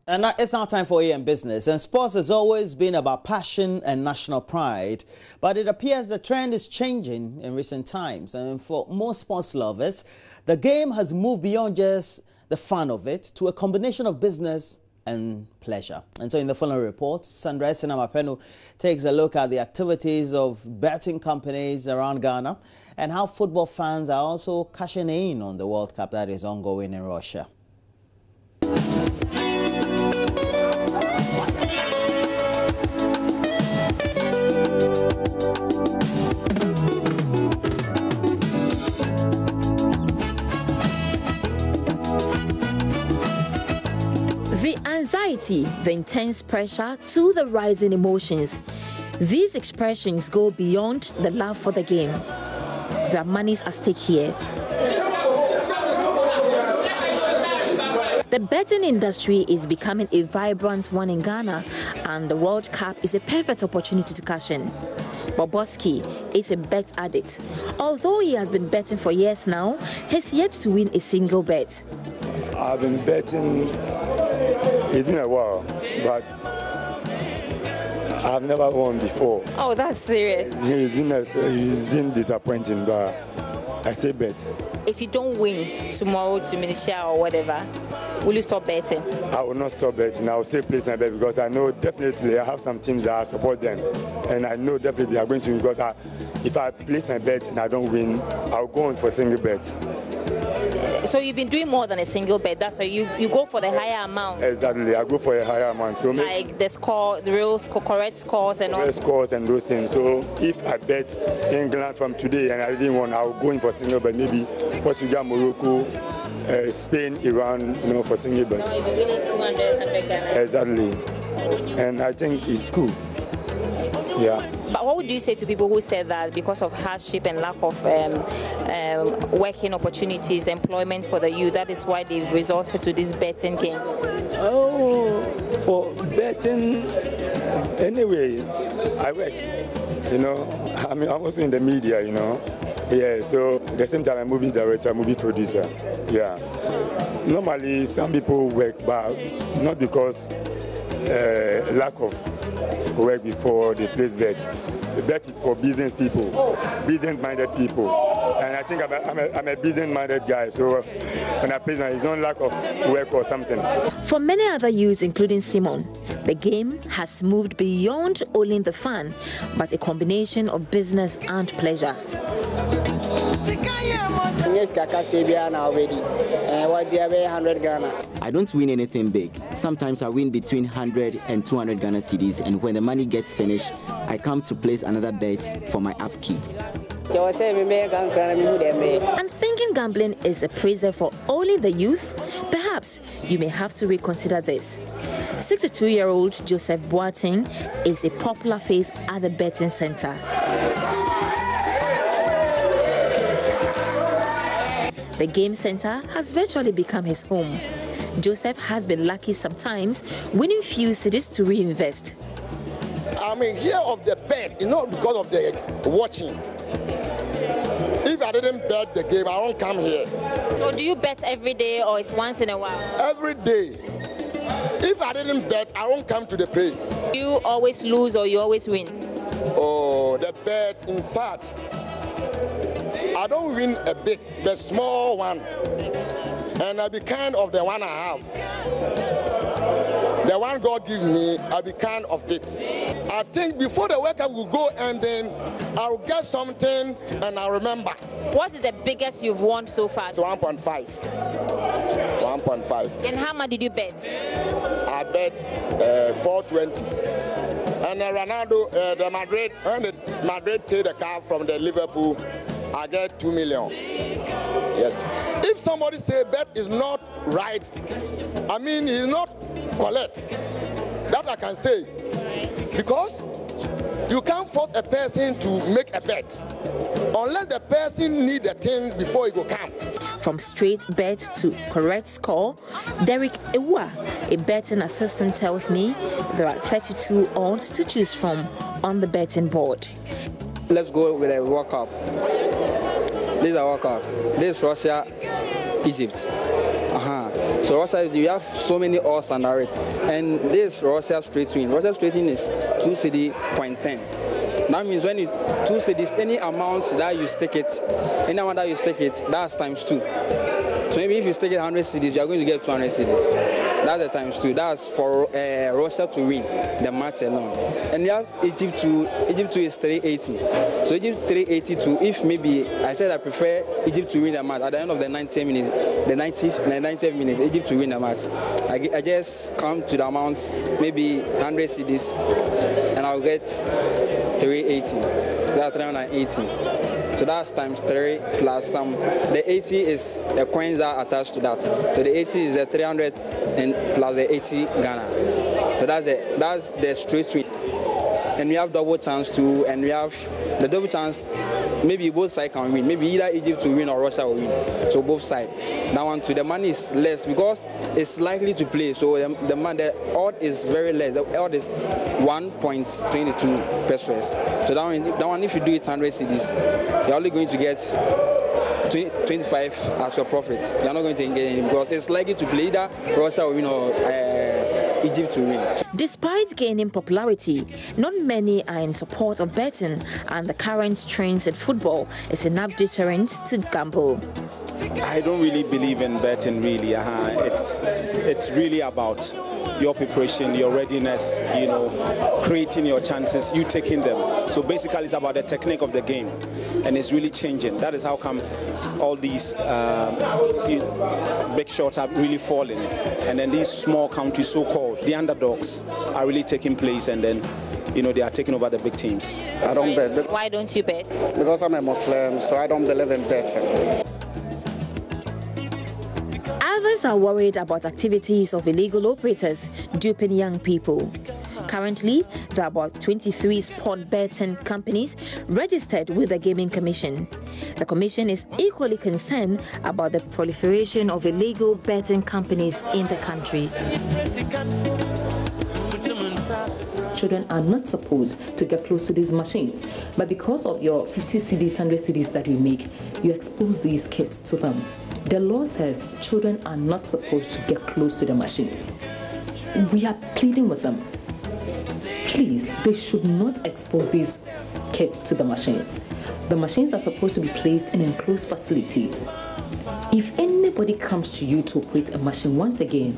And it's now time for AM Business. And sports has always been about passion and national pride. But it appears the trend is changing in recent times. And for most sports lovers, the game has moved beyond just the fun of it to a combination of business and pleasure. And so in the following report, Sandra Sinamapenu takes a look at the activities of betting companies around Ghana and how football fans are also cashing in on the World Cup that is ongoing in Russia. The anxiety, the intense pressure to the rising emotions. These expressions go beyond the love for the game. There are monies at stake here. The betting industry is becoming a vibrant one in Ghana, and the World Cup is a perfect opportunity to cash in. Boboski is a bet addict. Although he has been betting for years now, he's yet to win a single bet. I've been betting. It's been a while, but I've never won before. Oh, that's serious. It's been disappointing, but I still bet. If you don't win tomorrow to Militia or whatever, will you stop betting? I will not stop betting. I will still place my bet because I know definitely I have some teams that I support them. And I know definitely they are going to win because if I place my bet and I don't win, I'll go on for a single bet. So you've been doing more than a single bet. That's why you go for the higher amount. Exactly, I go for a higher amount. So like the score, the real correct scores and all. Scores and those things. So if I bet England from today and I didn't win, I'll go in for single bet. Maybe Portugal, Morocco, Spain, Iran, for single bet. Now you'll be winning 200, 100 Ghana. Exactly, and I think it's cool. Yeah. But what would you say to people who said that because of hardship and lack of working opportunities, employment for the youth, that is why they've resorted to this betting game? Oh, for betting, anyway, I work. I'm also in the media, Yeah, so at the same time, I'm a movie director, movie producer. Yeah. Normally, some people work, but not because lack of work before they place bet. The bet is for business people, business-minded people. And I think I'm a business-minded guy, so when I place it's not lack of work or something. For many other youths, including Simon, the game has moved beyond only the fun, but a combination of business and pleasure. I don't win anything big. Sometimes I win between 100 and 200 Ghana cedis, and when the money gets finished, I come to place another bet for my upkeep. And thinking gambling is a prison for only the youth? Perhaps you may have to reconsider this. 62-year-old Joseph Boateng is a popular face at the betting center. The game center has virtually become his home. Joseph has been lucky sometimes, winning few cedis to reinvest. I mean, here of the bet, not because of the watching. If I didn't bet the game, I won't come here. So do you bet every day or it's once in a while? Every day. If I didn't bet, I won't come to the place. You always lose or you always win? Oh, the bet, in fact, I don't win a big, the small one. And I be kind of the one I have. The one God gives me, I'll be kind of it. I think before the World Cup will go and then I'll get something and I'll remember. What is the biggest you've won so far? It's 1.5. 1.5. And how much did you bet? I bet 420. And Ronaldo, the Madrid, when the Madrid take the car from the Liverpool, I get 2 million. Yes. If somebody say bet is not right, I mean he's not correct. That I can say. Because you can't force a person to make a bet unless the person need a thing before he go come. From straight bet to correct score, Derek Ewa, a betting assistant, tells me there are 32 odds to choose from on the betting board. Let's go with a World Cup. This is a World Cup. This is Russia, Egypt. So Russia, you have so many odds under it. And this Russia straight win. Russia straight win is 2 cedi.10. That means when you 2 cedis, any amount that you stake it, that's times 2. So maybe if you stake it 100 cedis, you are going to get 200 cedis. That's the times 2. That's for Russia to win the match alone. And you have Egypt to is 380. So Egypt 382. If maybe I said I prefer Egypt to win the match at the end of the 90 minutes, the 90th minute, Egypt to win the match. I just come to the amounts, maybe 100 cedis, and I'll get 380. That's 380. So that's times 3 plus some. The 80 is the coins are attached to that. So the 80 is the 300 and plus the 80 Ghana. So that's the straight win. And we have double chance too, and we have the double chance. Maybe both sides can win. Maybe either Egypt will win or Russia will win. So both sides. That one too. The money is less because it's likely to play. So the odd is very less. The odd is 1.22 pesos. So that one, if you do it 100 cedis, you're only going to get 25 as your profits. You're not going to get any because it's likely to play either Russia will win or Egypt to win. Despite gaining popularity, not many are in support of betting, and the current trends in football is enough deterrent to gamble. I don't really believe in betting, really. It's really about your preparation, your readiness, creating your chances, you taking them. So basically it's about the technique of the game, and it's really changing. That is how come all these big shots are really falling, and then these small countries, so-called, the underdogs, are really taking place, and then they are taking over the big teams. I don't bet. Why don't you bet? Because I'm a Muslim, so I don't believe in betting. Others are worried about activities of illegal operators duping young people. Currently, there are about 23 sport betting companies registered with the Gaming Commission. The Commission is equally concerned about the proliferation of illegal betting companies in the country. Children are not supposed to get close to these machines, but because of your 50 cedis, 100 cedis that you make, you expose these kids to them. The law says children are not supposed to get close to the machines. We are pleading with them. Please, they should not expose these kids to the machines. The machines are supposed to be placed in enclosed facilities. If anybody comes to you to operate a machine, once again,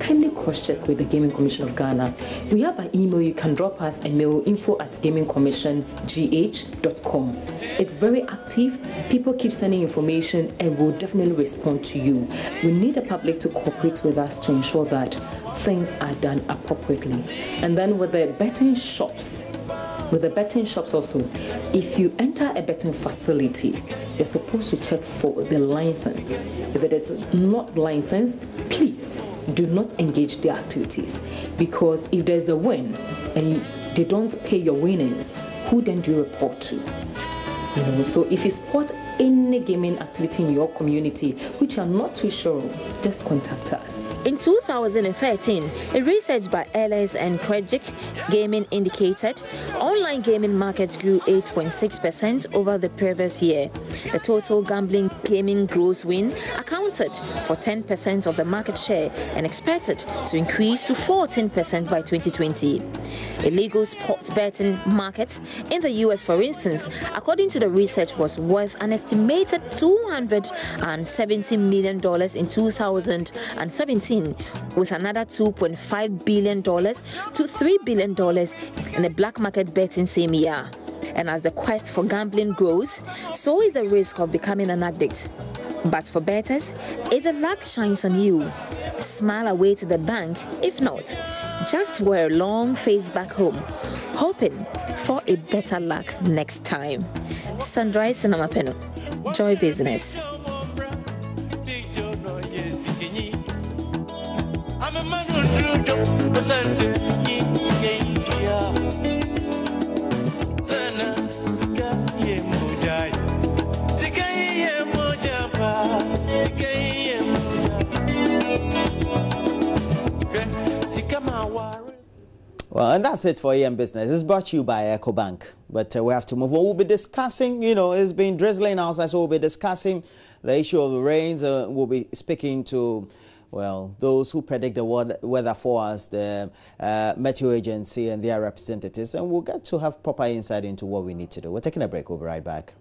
kindly cross-check with the Gaming Commission of Ghana. We have an email. You can drop us a mail, info@gamingcommissiongh.com. It's very active. People keep sending information, and we'll definitely respond to you. We need the public to cooperate with us to ensure that things are done appropriately. And then with the betting shops, also, if you enter a betting facility, you're supposed to check for the license. If it is not licensed, please do not engage their activities, because if there's a win and they don't pay your winnings, who then do you report to? So if you spot any gaming activity in your community which you are not too sure of, just contact us. In 2013, a research by Ellis and Krejcik Gaming indicated online gaming markets grew 8.6% over the previous year. The total gambling gaming gross win accounted for 10% of the market share and expected to increase to 14% by 2020. Illegal sports betting markets in the US, for instance, according to the research, was worth an estimated $270 million in 2017, with another $2.5 billion to $3 billion in the black market betting same year. And as the quest for gambling grows, so is the risk of becoming an addict. But for bettors, if the luck shines on you, smile away to the bank. If not, just wear a long face back home, hoping for a better luck next time. Sandra Sinamapeno, Joy Business. Well, and that's it for AM Business. It's brought to you by EcoBank. But we have to move on. We'll be discussing, it's been drizzling outside, so we'll be discussing the issue of the rains. We'll be speaking to Well, those who predict the weather for us, the Meteo Agency and their representatives, and we'll get to have proper insight into what we need to do. We're taking a break. We'll be right back.